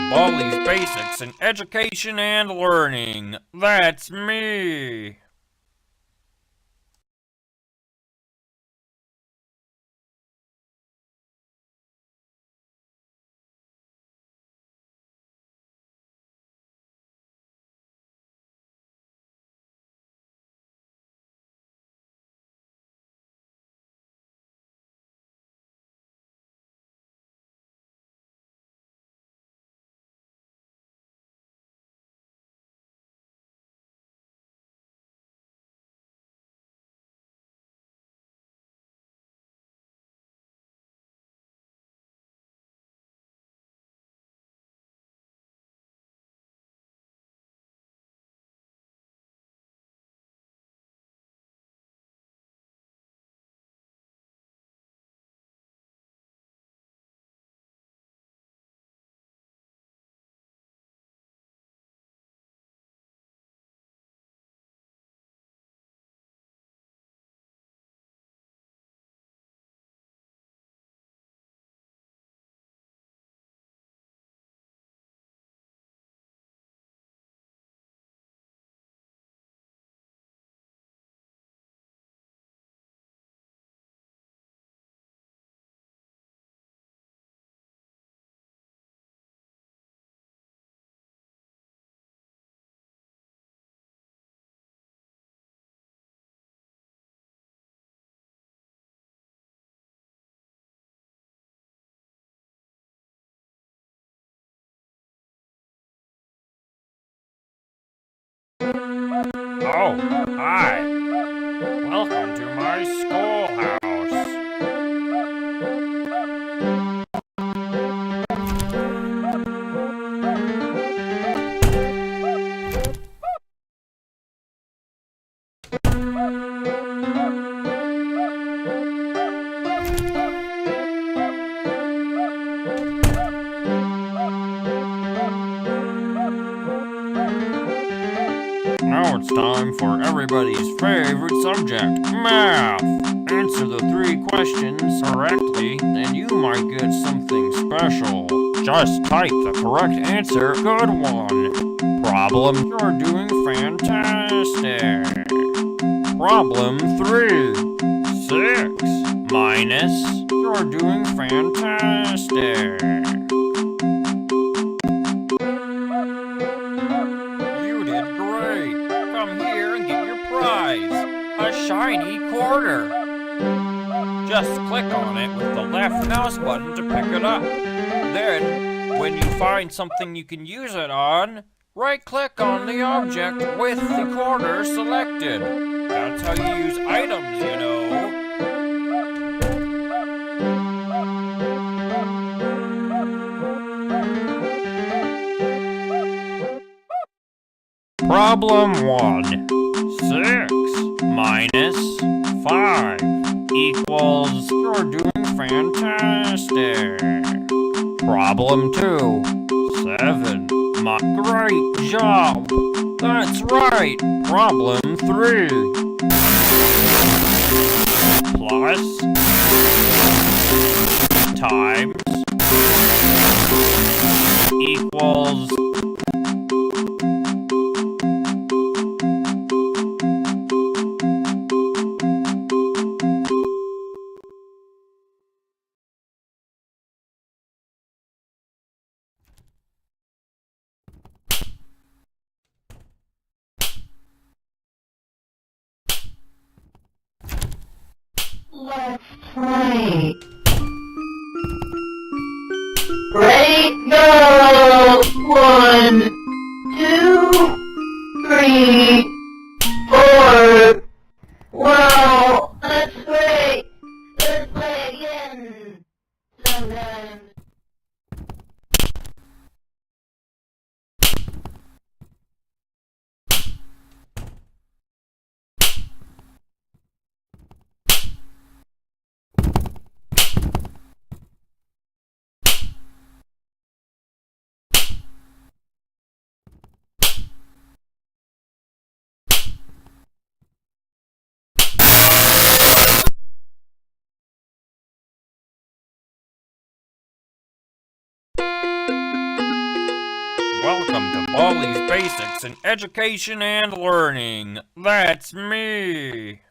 Baldi's Basics in Education and Learning. That's me. Oh, hi. Welcome to my schoolhouse. Now it's time for everybody's favorite subject, math. Answer the 3 questions correctly, then you might get something special. Just type the correct answer, good one. Problem, you're doing fantastic. Problem 3, 6 minus, you're doing fantastic. You did great. Come here and get your prize, a shiny quarter. Just click on it with the left mouse button to pick it up. Then, when you find something you can use it on, right-click on the object with the quarter selected. That's how you use items, you know. Problem 1. 6 minus 5 equals, you're doing fantastic. Problem 2. 7. Great job. That's right. Problem 3. Plus times equals Let's play. Ready, go! 1, 2, 3, 4. Wow, that's great. Let's play again sometime. Baldi's Basics in Education and Learning. That's me.